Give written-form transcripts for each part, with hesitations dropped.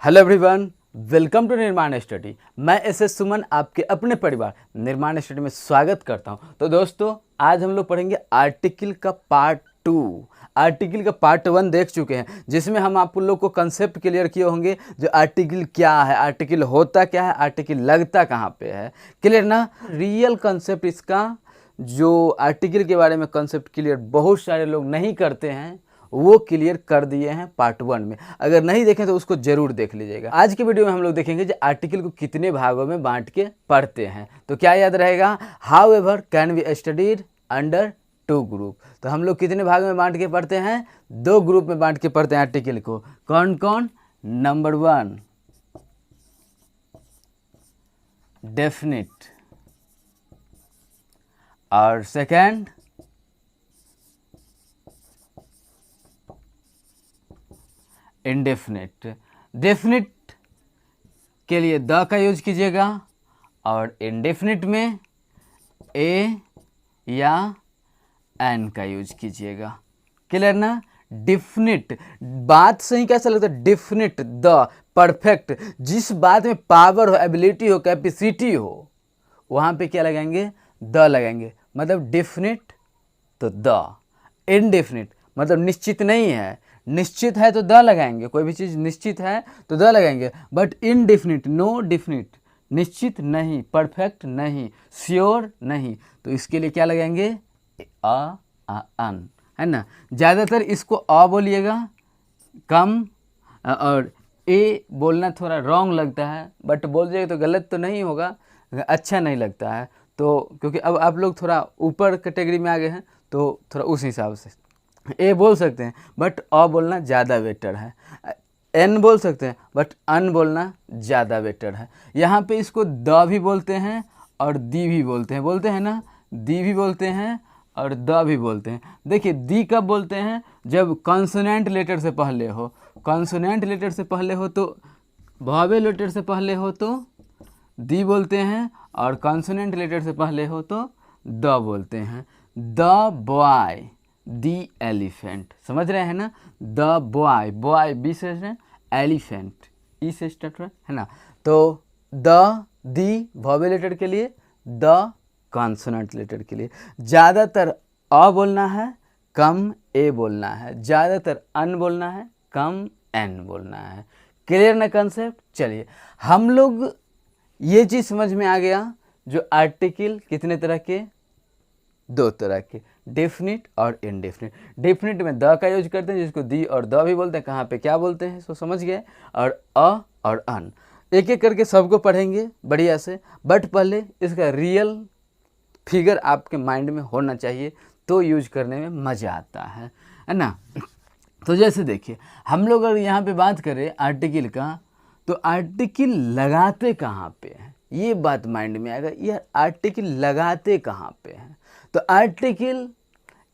Hello everyone, welcome to निर्माण study. मैं S सुमन आपके अपने परिवार निर्माण स्टडी में स्वागत करता हूं। तो दोस्तों, आज हम लोग पढ़ेंगे आर्टिकल का पार्ट 2। आर्टिकल का पार्ट 1 देख चुके हैं, जिसमें हम आप लोग को कंसेप्ट क्लियर किए होंगे। जो आर्टिकल क्या है, आर्टिकल होता क्या है, आर्टिकल लगता कहाँ पे है, क्लियर ना। रियल कंसेप्ट इसका, जो आर्टिकल के बारे में कंसेप्ट क्लियर बहुत सारे लोग नहीं करते हैं, वो क्लियर कर दिए हैं पार्ट 1 में। अगर नहीं देखें तो उसको जरूर देख लीजिएगा। आज के वीडियो में हम लोग देखेंगे कि आर्टिकल को कितने भागों में बांट के पढ़ते हैं। तो क्या याद रहेगा, how ever can be studied under 2 group. तो हम लोग कितने भागों में बांट के पढ़ते हैं? 2 ग्रुप में बांट के पढ़ते हैं आर्टिकल को। कौन कौन? नंबर 1 डेफिनिट, और सेकेंड इंडेफिनिट। डेफिनिट के लिए द का यूज कीजिएगा और इंडेफिनिट में ए या एन का यूज कीजिएगा। क्लियर ना। डिफिनिट, बात सही कैसा लगता है? Definite, the, perfect. जिस बात में पावर हो, एबिलिटी हो, कैपेसिटी हो, वहाँ पे क्या लगाएंगे? द लगाएंगे। मतलब डिफिनिट तो द। इनडेफिनिट मतलब निश्चित नहीं है। निश्चित है तो द लगाएंगे, कोई भी चीज़ निश्चित है तो द लगाएंगे। बट इनडेफिनिट, नो डेफिनिट, निश्चित नहीं, परफेक्ट नहीं, श्योर नहीं, तो इसके लिए क्या लगाएंगे? अन, है ना। ज़्यादातर इसको अ बोलिएगा कम, और ए बोलना थोड़ा रॉन्ग लगता है, बट बोल जाएगा तो गलत तो नहीं होगा, अच्छा नहीं लगता है। तो क्योंकि अब आप लोग थोड़ा ऊपर कैटेगरी में आ गए हैं, तो थोड़ा उस हिसाब से ए बोल सकते हैं, बट अ बोलना ज़्यादा बेटर है। एन बोल सकते हैं, बट अन बोलना ज़्यादा बेटर है। यहाँ पे इसको द भी बोलते हैं और दी भी बोलते हैं ना। दी भी बोलते हैं और द भी बोलते हैं। देखिए, दी कब बोलते हैं? जब कॉन्सोनेंट लेटर से पहले हो। कॉन्सोनेंट लेटर से पहले हो तो, वॉवेल लेटर से पहले हो तो दी बोलते हैं, और कॉन्सोनेंट लेटर से पहले हो तो द बोलते हैं। द बॉय, दी एलिफेंट, समझ रहे हैं ना। द बॉय, बॉय बी से है, एलिफेंट ई से स्टार्ट है ना। तो द, दी वॉवेल लेटर के लिए, द कॉन्सोनेंट लेटर के लिए। ज़्यादातर अ बोलना है, कम ए बोलना है। ज़्यादातर अन बोलना है, कम एन बोलना है। क्लियर ना कंसेप्ट? चलिए, हम लोग ये चीज़ समझ में आ गया, जो आर्टिकल कितने तरह के? 2 तरह के, डेफिनिट और इनडेफिनिट। डेफिनिट में द का यूज करते हैं, जिसको दी और द भी बोलते हैं। कहाँ पे क्या बोलते हैं सो समझ गए। और अ और अन, एक एक करके सबको पढ़ेंगे बढ़िया से। बट पहले इसका रियल फिगर आपके माइंड में होना चाहिए, तो यूज करने में मज़ा आता है ना। तो जैसे देखिए, हम लोग अगर यहाँ पे बात करें आर्टिकल का, तो आर्टिकल लगाते कहाँ पे हैं, ये बात माइंड में आएगा। ये आर्टिकल लगाते कहाँ पे हैं? तो आर्टिकल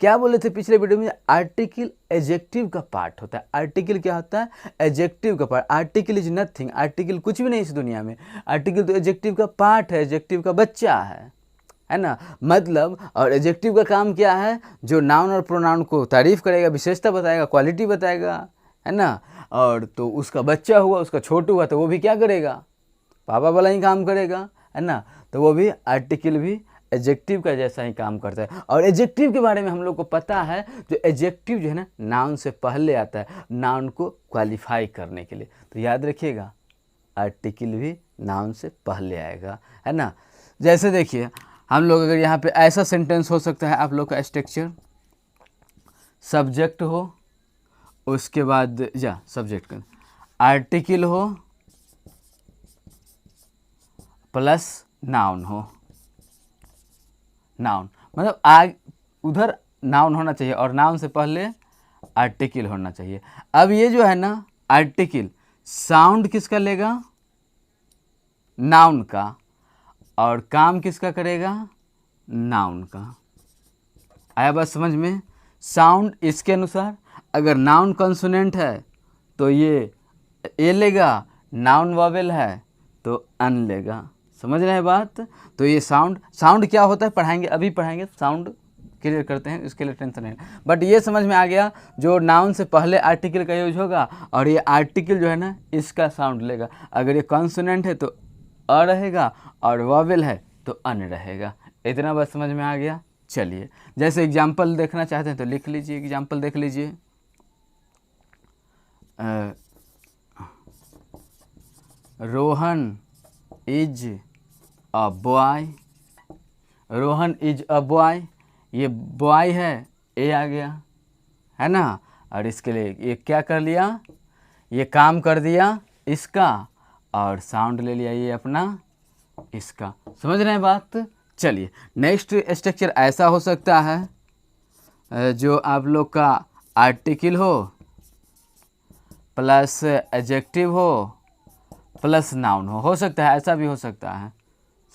क्या बोले थे पिछले वीडियो में? आर्टिकल एडजेक्टिव का पार्ट होता है। आर्टिकल क्या होता है? एडजेक्टिव का part. Article is nothing, article कुछ भी नहीं इस दुनिया में। आर्टिकल तो एडजेक्टिव का पार्ट है, एडजेक्टिव का बच्चा है ना। मतलब, और एडजेक्टिव का काम क्या है? जो नाउन और प्रोनाउन को तारीफ करेगा, विशेषता बताएगा, क्वालिटी बताएगा, है ना। और तो उसका बच्चा हुआ, उसका छोटू हुआ, तो वो भी क्या करेगा? पापा वाला ही काम करेगा, है ना। तो वो भी आर्टिकल भी एडजेक्टिव का जैसा ही काम करता है। और एडजेक्टिव के बारे में हम लोग को पता है, जो एडजेक्टिव जो है ना, नाउन से पहले आता है, नाउन को क्वालिफाई करने के लिए। तो याद रखिएगा, आर्टिकल भी नाउन से पहले आएगा, है ना। जैसे देखिए, हम लोग अगर यहाँ पे ऐसा सेंटेंस हो सकता है, आप लोग का स्ट्रक्चर, सब्जेक्ट हो, उसके बाद या सब्जेक्ट का आर्टिकल हो प्लस नाउन हो। नाउन मतलब उधर नाउन होना चाहिए और नाउन से पहले आर्टिकल होना चाहिए। अब ये जो है ना, आर्टिकल साउंड किसका लेगा? नाउन का। और काम किसका करेगा? नाउन का। आया बात समझ में? साउंड इसके अनुसार, अगर नाउन कॉन्सोनेंट है तो ये ए लेगा, नाउन वॉवेल है तो अन लेगा। समझ रहे हैं बात? तो ये साउंड क्या होता है पढ़ाएंगे, अभी पढ़ाएंगे साउंड क्लियर करते हैं, इसके लिए टेंशन नहीं। बट ये समझ में आ गया, जो नाउन से पहले आर्टिकल का यूज होगा और ये आर्टिकल जो है ना इसका साउंड लेगा। अगर ये कॉन्सोनेंट है तो अ रहेगा और वॉवेल है तो अन रहेगा। इतना बस समझ में आ गया। चलिए जैसे एग्जाम्पल देखना चाहते हैं तो लिख लीजिए, एग्जाम्पल देख लीजिए। Rohan is a boy, Rohan is a boy, ये बॉय है, ए आ गया है ना, और इसके लिए ये क्या कर लिया, ये काम कर दिया इसका और साउंड ले लिया ये अपना इसका। समझ रहे हैं बात। चलिए नेक्स्ट स्ट्रक्चर ऐसा हो सकता है जो आप लोग का आर्टिकल हो प्लस एडजेक्टिव हो प्लस नाउन हो सकता है, ऐसा भी हो सकता है।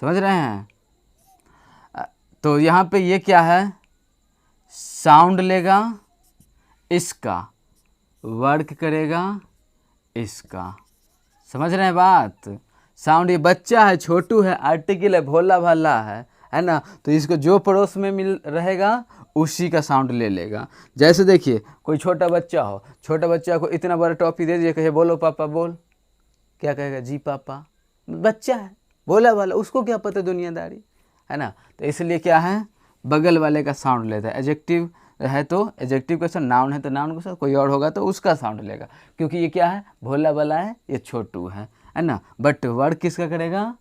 समझ रहे हैं। तो यहाँ पे ये क्या है, साउंड लेगा इसका, वर्क करेगा इसका। समझ रहे हैं बात। साउंड, ये बच्चा है, छोटू है, आर्टिकल है, भोला भाला है ना, तो इसको जो पड़ोस में मिल रहेगा उसी का साउंड ले लेगा। जैसे देखिए कोई छोटा बच्चा हो, छोटा बच्चा को इतना बड़ा टॉपी दे दीजिए, कहे बोलो पापा बोल, क्या कहेगा, जी पापा। बच्चा है, भोला भाला, उसको क्या पता दुनियादारी, है ना। तो इसलिए क्या है, बगल वाले का साउंड लेता है। एडजेक्टिव है तो एडजेक्टिव का साउंड, नाउन है तो नाउन का साउंड, कोई और होगा तो उसका साउंड लेगा, क्योंकि ये क्या है, भोला भाला है, ये छोटू है ना। बट वर्ड किसका करेगा,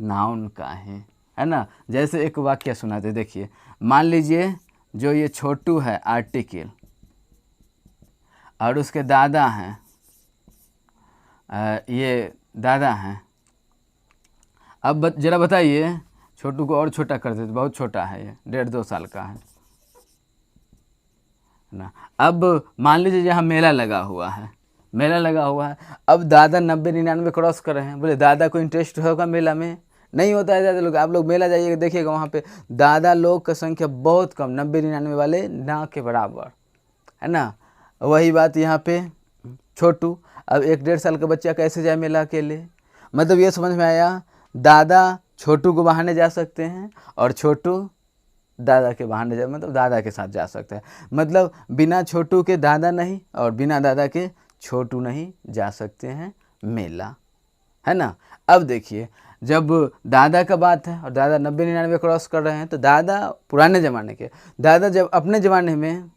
नाउन का है ना। जैसे एक वाक्य सुनाते, देखिए मान लीजिए जो ये छोटू है आर्टिकल और उसके दादा हैं, ये दादा हैं। अब जरा बताइए, छोटू को और छोटा कर देते, बहुत छोटा है ये, 1.5-2 साल का है ना। अब मान लीजिए यहाँ मेला लगा हुआ है, मेला लगा हुआ है। अब दादा 90-99 क्रॉस कर रहे हैं, बोले दादा को इंटरेस्ट होगा मेला में, नहीं होता है दादा लोग। आप लोग मेला जाइएगा देखिएगा, वहाँ पे दादा लोग का संख्या बहुत कम, 90-99 वाले ना के बराबर, है ना। वही बात यहाँ पे छोटू, अब 1-1.5 साल का बच्चा कैसे जाए मेला अकेले। मतलब ये समझ में आया, दादा छोटू को बहाने जा सकते हैं और छोटू दादा के बहाने जा, मतलब दादा के साथ जा सकता है। मतलब बिना छोटू के दादा नहीं और बिना दादा के छोटू नहीं जा सकते हैं मेला, है ना। अब देखिए जब दादा का बात है और दादा 90-99 क्रॉस कर रहे हैं, तो दादा पुराने ज़माने के दादा जब अपने ज़माने में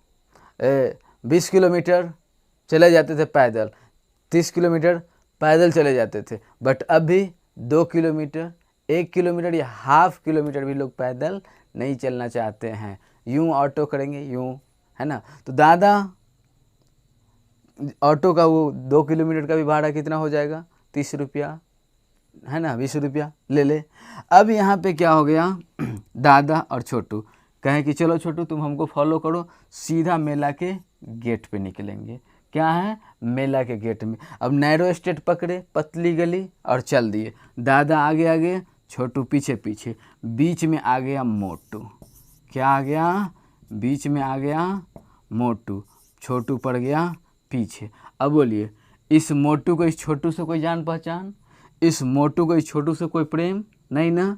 20 किलोमीटर चले जाते थे पैदल, 30 किलोमीटर पैदल चले जाते थे। बट अभी 2 किलोमीटर, 1 किलोमीटर या ½ किलोमीटर भी लोग पैदल नहीं चलना चाहते हैं, यूँ ऑटो करेंगे, यूँ, है ना। तो दादा ऑटो का वो 2 किलोमीटर का भी भाड़ा कितना हो जाएगा, 30 रुपया, है ना, 20 रुपया ले ले। अब यहाँ पे क्या हो गया, दादा और छोटू कहें कि चलो छोटू तुम हमको फॉलो करो, सीधा मेला के गेट पे निकलेंगे। क्या है, मेला के गेट में। अब नैरो स्ट्रीट पकड़े, पतली गली, और चल दिए। दादा आगे आगे, छोटू पीछे पीछे, बीच में आ गया मोटू। क्या आ गया, बीच में आ गया मोटू, छोटू पड़ गया पीछे। अब बोलिए, इस मोटू को इस छोटू से कोई जान पहचान, इस मोटू को इस छोटू से कोई प्रेम नहीं ना।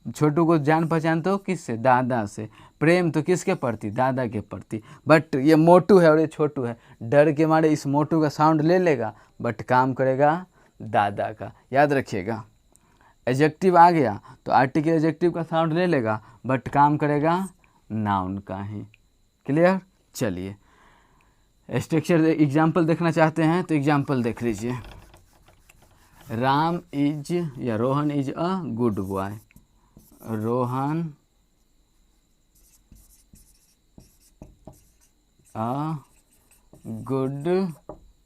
छोटू को जान पहचान तो किससे, दादा से। प्रेम तो किसके प्रति, दादा के प्रति। बट ये मोटू है और ये छोटू है, डर के मारे इस मोटू का साउंड ले लेगा, बट काम करेगा दादा का। याद रखिएगा, एडजेक्टिव आ गया तो आर्टिकल एडजेक्टिव का साउंड ले लेगा, बट काम करेगा नाउन का ही। क्लियर। चलिए स्ट्रक्चर एग्जाम्पल देखना चाहते हैं तो एग्जाम्पल देख लीजिए। राम इज या Rohan is a good boy, Rohan a good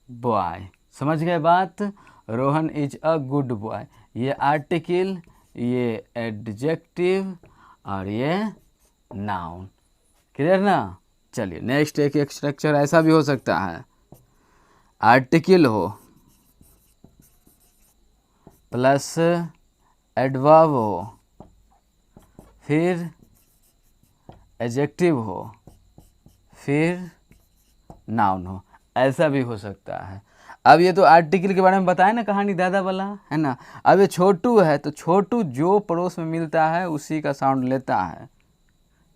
boy. समझ गए बात, Rohan is a good boy, ये आर्टिकल, ये एडजेक्टिव और ये नाउन। क्लियर ना। चलिए नेक्स्ट एक स्ट्रक्चर ऐसा भी हो सकता है, आर्टिकल हो प्लस एडवर्ब हो, फिर एडजेक्टिव हो, फिर नाउन हो, ऐसा भी हो सकता है। अब ये तो आर्टिकल के बारे में बताया ना कहानी दादा वाला, है ना। अब ये छोटू है तो छोटू जो पड़ोस में मिलता है उसी का साउंड लेता है,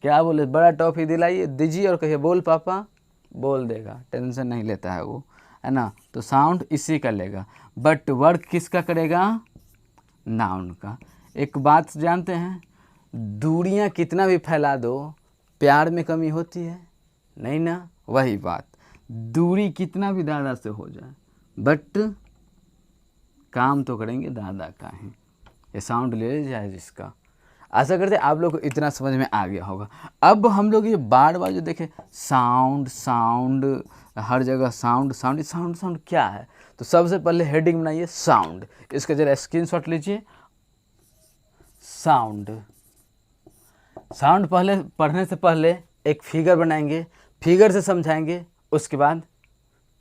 क्या बोले, बड़ा टॉफी दिलाइए दीजिए और कहिए बोल पापा, बोल देगा, टेंशन नहीं लेता है वो, है ना। तो साउंड इसी का लेगा, बट वर्क किसका करेगा, नाउन का। एक बात जानते हैं, दूरियां कितना भी फैला दो, प्यार में कमी होती है नहीं ना। वही बात, दूरी कितना भी दादा से हो जाए, बट काम तो करेंगे दादा का ही। ये साउंड ले जाए जिसका। आशा करते हैं आप लोग को इतना समझ में आ गया होगा। अब हम लोग ये बार बार जो देखें साउंड साउंड, हर जगह साउंड साउंड साउंड साउंड क्या है, तो सबसे पहले हेडिंग बनाइए साउंड। इसका जरा स्क्रीनशॉट लीजिए। साउंड, साउंड पहले पढ़ने से पहले एक फिगर बनाएंगे, फिगर से समझाएंगे, उसके बाद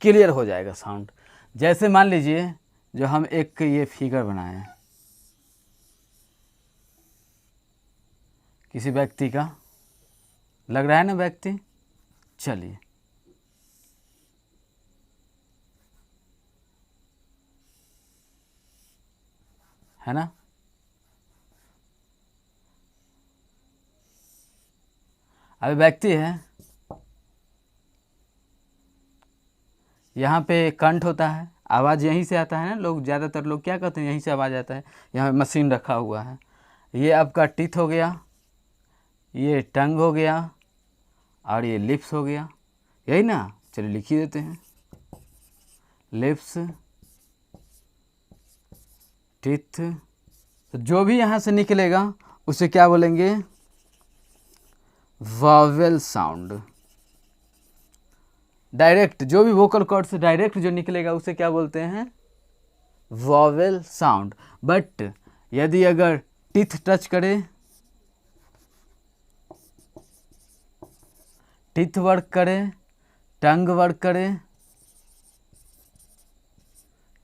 क्लियर हो जाएगा साउंड। जैसे मान लीजिए जो हम एक ये फिगर बनाए हैं किसी व्यक्ति का, लग रहा है ना व्यक्ति, चलिए है ना, अभी व्यक्ति है, यहाँ पे कंठ होता है, आवाज़ यहीं से आता है ना, लोग ज़्यादातर लोग क्या कहते हैं यहीं से आवाज़ आता है, यहाँ मशीन रखा हुआ है। ये आपका टीथ हो गया, ये टंग हो गया, और ये लिप्स हो गया, यही ना। चलिए लिख ही देते हैं, लिप्स टीथ। तो जो भी यहाँ से निकलेगा उसे क्या बोलेंगे, वॉवेल साउंड। डायरेक्ट जो भी वोकल कॉर्ड से डायरेक्ट जो निकलेगा उसे क्या बोलते हैं, वॉवेल साउंड। बट यदि अगर टीथ टच करे, टीथ वर्क करे, टंग वर्क करे,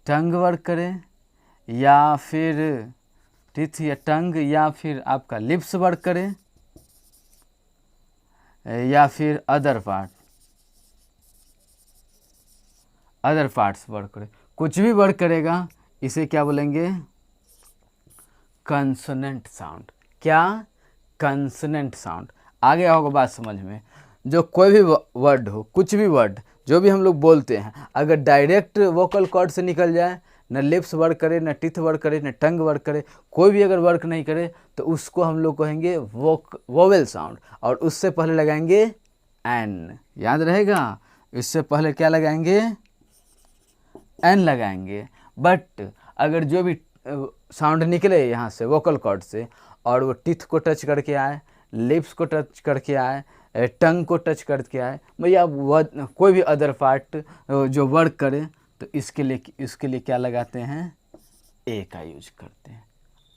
टंग वर्क करे, या फिर टीथ या टंग, या फिर आपका लिप्स वर्क करे, या फिर अदर पार्ट्स वर्क करे, कुछ भी वर्क करेगा, इसे क्या बोलेंगे, कंसोनेंट साउंड। क्या, कंसोनेंट साउंड। आ गया होगा बात समझ में। जो कोई भी वर्ड हो, कुछ भी वर्ड जो भी हम लोग बोलते हैं, अगर डायरेक्ट वोकल कॉर्ड से निकल जाए, न लिप्स वर्क करे, न टीथ वर्क करे, न टंग वर्क करे, कोई भी अगर वर्क नहीं करे, तो उसको हम लोग कहेंगे वोवेल साउंड। और उससे पहले लगाएंगे एन, याद रहेगा, इससे पहले क्या लगाएंगे, एन लगाएंगे। बट अगर जो भी साउंड निकले यहाँ से वोकल कॉर्ड से, और वो टीथ को टच करके आए, लिप्स को टच करके आए, टंग को टच करके आए, भैया कोई भी अदर पार्ट जो वर्क करे, तो इसके लिए क्या लगाते हैं, ए का यूज करते हैं।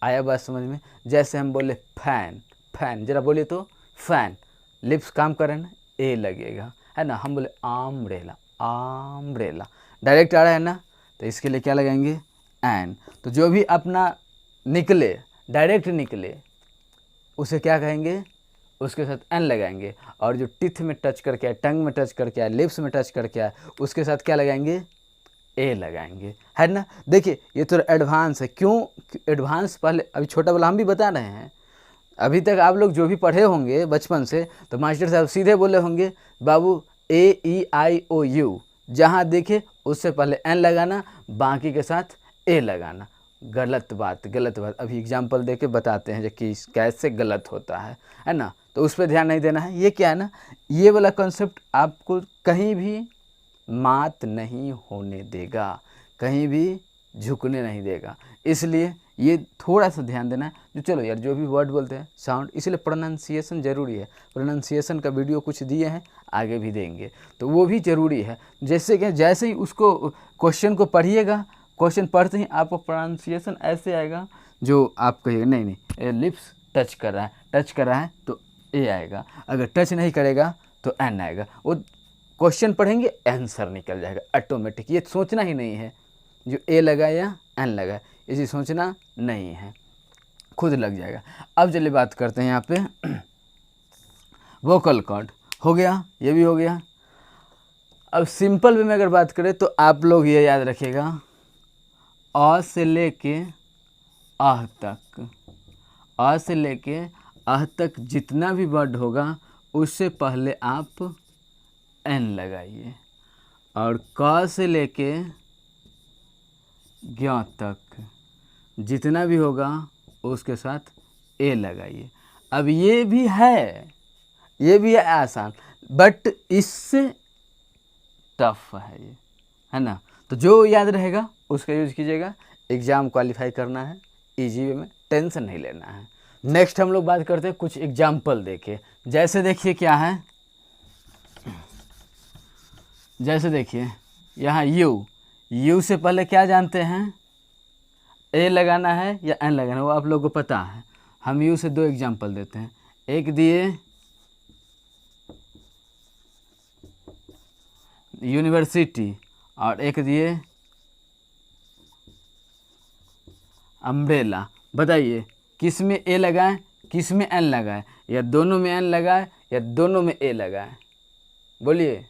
आया बात समझ में। जैसे हम बोले फैन, फैन जरा बोलिए तो फैन, लिप्स काम करें ना, ए लगेगा, है ना। हम बोले आम्ब्रेला, आम्ब्रेला डायरेक्ट आ रहा है ना, तो इसके लिए क्या लगाएंगे, एन। तो जो भी अपना निकले, डायरेक्ट निकले, उसे क्या कहेंगे, उसके साथ एन लगाएंगे। और जो टीथ में टच करके आए, टंग में टच करके आए, लिप्स में टच करके आए, उसके साथ क्या लगाएंगे, ए लगाएंगे, है ना। देखिए ये थोड़ा एडवांस है। क्यों एडवांस, पहले अभी छोटा वाला हम भी बता रहे हैं। अभी तक आप लोग जो भी पढ़े होंगे बचपन से, तो मास्टर साहब सीधे बोले होंगे बाबू AEIOU, जहाँ देखे उससे पहले एन लगाना, बाकी के साथ ए लगाना। गलत बात, गलत बात। अभी एग्जाम्पल दे के बताते हैं कि कैसे गलत होता है ना। तो उस पर ध्यान नहीं देना है। ये क्या है ना, ये वाला कॉन्सेप्ट आपको कहीं भी मात नहीं होने देगा, कहीं भी झुकने नहीं देगा। इसलिए ये थोड़ा सा ध्यान देना है। जो चलो यार, जो भी वर्ड बोलते हैं साउंड, इसलिए प्रोनाउंसिएशन ज़रूरी है। प्रोनाउंसिएशन का वीडियो कुछ दिए हैं, आगे भी देंगे, तो वो भी ज़रूरी है। जैसे ही उसको क्वेश्चन को पढ़िएगा, क्वेश्चन पढ़ते ही आपको प्रोनाउंसिएशन ऐसे आएगा जो आप कहिएगा नहीं नहीं, लिप्स टच कर रहा है तो ए आएगा, अगर टच नहीं करेगा तो एन आएगा। वो क्वेश्चन पढ़ेंगे, आंसर निकल जाएगा ऑटोमेटिक। ये सोचना ही नहीं है जो ए लगा या एन लगा, इसे सोचना नहीं है, खुद लग जाएगा। अब चलिए बात करते हैं यहाँ पे वोकल कॉर्ड। हो गया, ये भी हो गया। अब सिंपल वे में अगर बात करें तो आप लोग ये याद रखिएगा, अ से लेके आह तक, अ से लेके अह तक जितना भी वर्ड होगा उससे पहले आप एन लगाइए, और क से लेके ज्ञ तक जितना भी होगा उसके साथ ए लगाइए। अब ये भी है आसान, बट इससे टफ है ये, है ना। तो जो याद रहेगा उसका यूज कीजिएगा। एग्ज़ाम क्वालिफाई करना है, इजी वे में, टेंशन नहीं लेना है। नेक्स्ट हम लोग बात करते हैं कुछ एग्जाम्पल देके। जैसे देखिए क्या है, जैसे देखिए यहाँ यू से पहले क्या जानते हैं, ए लगाना है या एन लगाना है, वो आप लोगों को पता है। हम यू से दो एग्जाम्पल देते हैं, एक दिए यूनिवर्सिटी और एक दिए अम्ब्रेला। बताइए किस में ए लगाएं, किस में एन लगाएं, या दोनों में एन लगाएं या दोनों में ए लगाएं? बोलिए।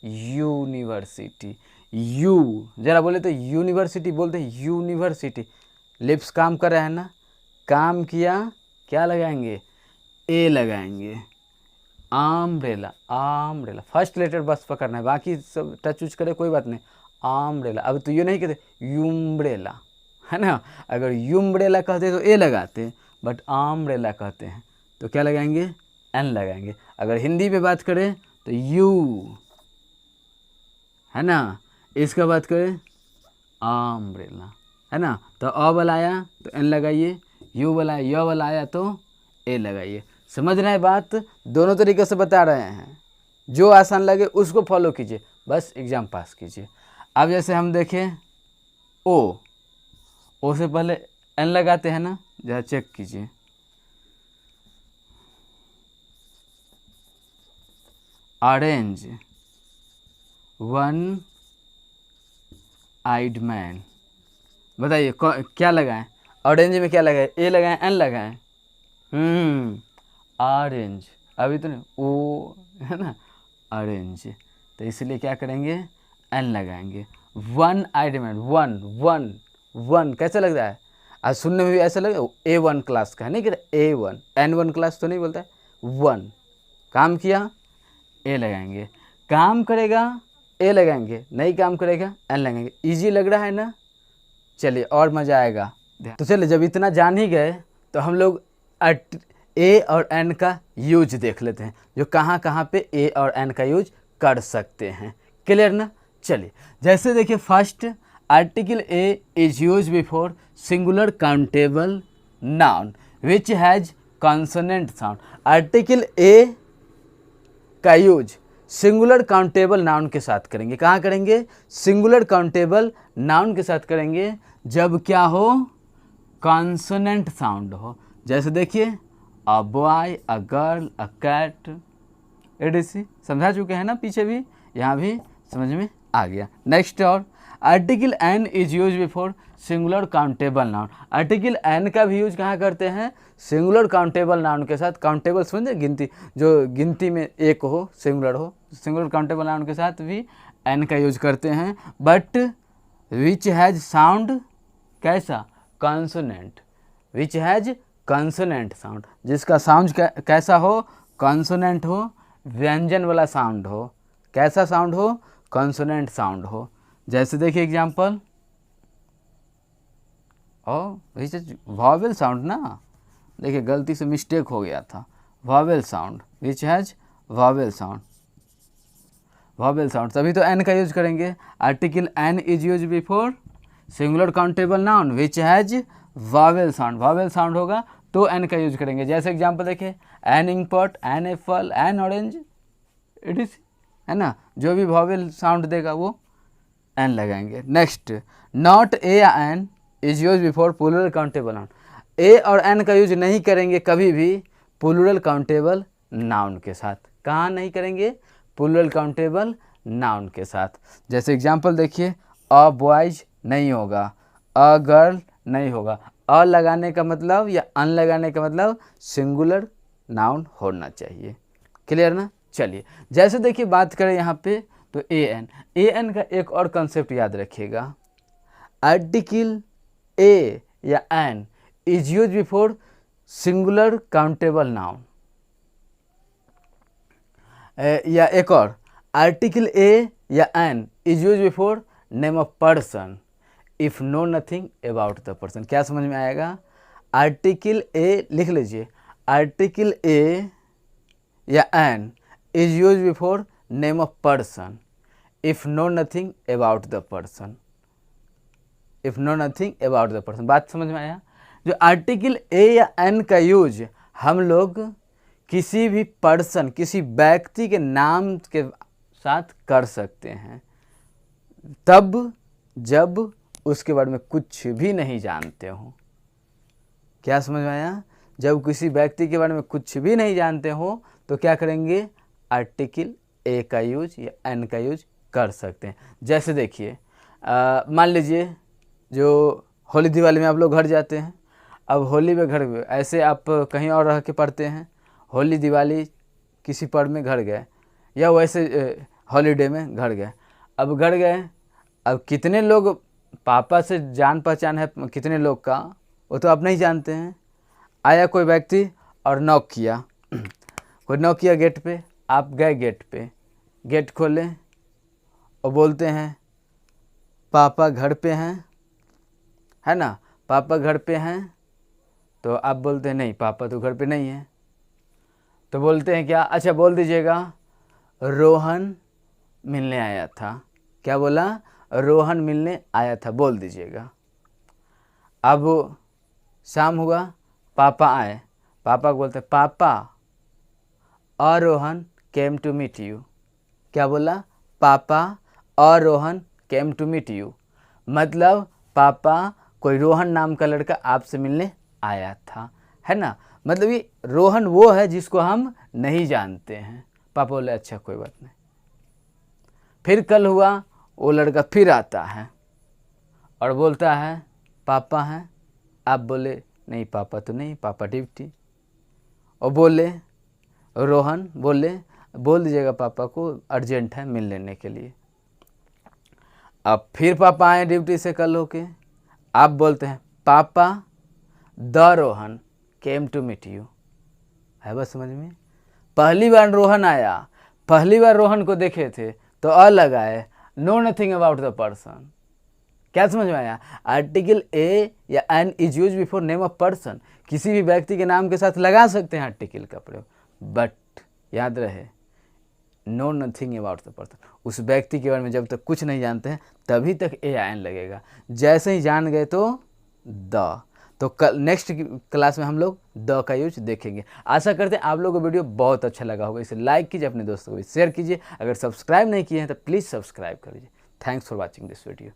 यूनिवर्सिटी, यू जरा बोले तो यूनिवर्सिटी बोलते हैं, यूनिवर्सिटी। लिप्स काम कर रहा है ना, काम किया, क्या लगाएंगे, ए लगाएंगे। आम्ब्रेला, आम्ब्रेला फर्स्ट लेटर बस पकड़ना है, बाकी सब टच यूज करे कोई बात नहीं। आम्ब्रेला, अब तो ये नहीं कहते यूम्ब्रेला, है ना। अगर यूम्ब्रेला कहते तो ए लगाते, बट आम्ब्रेला कहते हैं तो क्या लगाएंगे, एन लगाएंगे। अगर हिंदी पे बात करें तो यू, है ना, इसका बात करें आम्ब्रेला, है ना। तो अ वाला आया तो एन लगाइए, यू वाला य वाला आया तो ए लगाइए। समझ रहे हैं बात, दोनों तरीके से बता रहे हैं, जो आसान लगे उसको फॉलो कीजिए, बस एग्ज़ाम पास कीजिए। अब जैसे हम देखें ओ से पहले एन लगाते हैं ना, जरा चेक कीजिए। Orange, one eyed man. बताइए क्या लगाएं, ऑरेंज में क्या लगाएं, ए लगाएं एन लगाएं? ऑरेंज, अभी तो नहीं, ओ है ना, ऑरेंज। तो इसलिए क्या करेंगे, एन लगाएंगे। वन आइड मैन, वन कैसा लग रहा है, आज सुनने में भी ऐसा लग रहा है A1 क्लास का है, नहीं कहते A1 N1 क्लास तो नहीं बोलता है, वन काम किया, ए लगाएंगे, काम करेगा ए लगाएंगे, नहीं काम करेगा एन लगाएंगे। इजी लग रहा है ना, चलिए और मज़ा आएगा। तो चलिए जब इतना जान ही गए तो हम लोग ए और एन का यूज देख लेते हैं, जो कहाँ कहाँ पे ए और एन का यूज कर सकते हैं। क्लियर ना। चलिए जैसे देखिए, first article a is use before singular countable noun which has consonant sound. Article a का यूज सिंगुलर काउंटेबल नाउन के साथ करेंगे। कहाँ करेंगे, सिंगुलर काउंटेबल नाउन के साथ करेंगे जब क्या हो, कॉन्सोनेंट साउंड हो। जैसे देखिए, a boy, a girl, a cat, ADC समझा चुके हैं ना पीछे भी, यहाँ भी समझ में आ गया। नेक्स्ट, और article an is use before singular countable noun. Article an का भी यूज कहाँ करते हैं, सिंगुलर काउंटेबल नाउन के साथ। काउंटेबल समझे, गिनती, जो गिनती में एक हो, सिंगुलर हो, सिंगुलर काउंटेबल नाउन के साथ भी एन का यूज करते हैं। बट विच हैज साउंड, कैसा, consonant, which has consonant sound, जिसका साउंड कैसा हो, कॉन्सोनेंट हो, व्यंजन वाला साउंड हो। कैसा साउंड हो, कॉन्सोनेंट साउंड हो। जैसे देखिए एग्जाम्पल, वॉवेल साउंड ना, देखिए गलती से मिस्टेक हो गया था, vowel sound, which has vowel sound, vowel sound, तभी तो एन का यूज करेंगे। Article an is use before singular countable noun which has vowel sound, vowel sound होगा तो एन का यूज करेंगे। जैसे एग्जाम्पल देखिए, an inkpot, an apple, an orange, it is, है ना, जो भी वॉवेल साउंड देगा वो एन लगाएंगे। नेक्स्ट, नॉट ए या an is use before plural countable noun. A और एन का यूज नहीं करेंगे कभी भी प्लूरल काउंटेबल नाउन के साथ। कहाँ नहीं करेंगे, प्लूरल काउंटेबल नाउन के साथ। जैसे एग्जाम्पल देखिए, अ बॉयज नहीं होगा, अ गर्ल नहीं होगा। अ लगाने का मतलब या अन लगाने का मतलब सिंगुलर नाउन होना चाहिए। क्लियर ना। चलिए जैसे देखिए बात करें यहाँ पे तो ए एन का एक और कंसेप्ट याद रखिएगा। आर्टिकल ए या an is use before singular countable noun. या एक और, आर्टिकल ए या an is use before name of person if know nothing about the person. क्या समझ में आएगा? आर्टिकल ए लिख लीजिए, आर्टिकल ए या an is use before name of person if know nothing about the person, if know nothing about the person. बात समझ में आया? जो आर्टिकल ए या एन का यूज हम लोग किसी भी पर्सन, किसी व्यक्ति के नाम के साथ कर सकते हैं तब जब उसके बारे में कुछ भी नहीं जानते हो। क्या समझ में आया? जब किसी व्यक्ति के बारे में कुछ भी नहीं जानते हो तो क्या करेंगे? आर्टिकल ए का यूज या एन का यूज कर सकते हैं। जैसे देखिए, मान लीजिए जो होली दिवाली में आप लोग घर जाते हैं, अब होली में घर गए, ऐसे आप कहीं और रह के पढ़ते हैं, होली दिवाली किसी पर्व में घर गए या वैसे हॉलीडे में घर गए। अब घर गए, अब कितने लोग पापा से जान पहचान है कितने लोग का वो तो आप नहीं जानते हैं। आया कोई व्यक्ति और नॉक किया, कोई नॉक किया गेट पे, आप गए गेट पे, गेट खोले और बोलते हैं पापा घर पे हैं, है ना, पापा घर पे हैं। तो आप बोलते हैं नहीं पापा तो घर पे नहीं है। तो बोलते हैं क्या? अच्छा बोल दीजिएगा रोहन मिलने आया था। क्या बोला? रोहन मिलने आया था, बोल दीजिएगा। अब शाम हुआ, पापा आए, पापा को बोलते पापा और Rohan came to meet you. क्या बोला? पापा और Rohan came to meet you, मतलब पापा कोई रोहन नाम का लड़का आपसे मिलने आया था, है ना। मतलब ये रोहन वो है जिसको हम नहीं जानते हैं। पापा बोले अच्छा कोई बात नहीं। फिर कल हुआ, वो लड़का फिर आता है और बोलता है पापा हैं। आप बोले नहीं पापा तो नहीं, पापा ड्यूटी। और बोले रोहन बोले बोल दीजिएगा पापा को अर्जेंट है मिल लेने के लिए। अब फिर पापा आए ड्यूटी से कल होके, आप बोलते हैं पापा the Rohan came to meet you. है बस समझ में? पहली बार रोहन आया, पहली बार रोहन को देखे थे तो अलग आए, know nothing about the person. क्या समझ में आया? आर्टिकल ए या an is use before name of person, किसी भी व्यक्ति के नाम के साथ लगा सकते हैं आर्टिकल का प्रयोग, बट याद रहे know nothing about the person, उस व्यक्ति के बारे में जब तक कुछ नहीं जानते हैं तभी तक ए या एन लगेगा। जैसे ही जान गए तो द। तो कल नेक्स्ट क्लास में हम लोग द का यूज देखेंगे। आशा करते हैं आप लोगों को वीडियो बहुत अच्छा लगा होगा। इसे लाइक कीजिए, अपने दोस्तों को भी शेयर कीजिए। अगर सब्सक्राइब नहीं किए हैं तो प्लीज़ सब्सक्राइब कर लीजिए। Thanks for watching this video.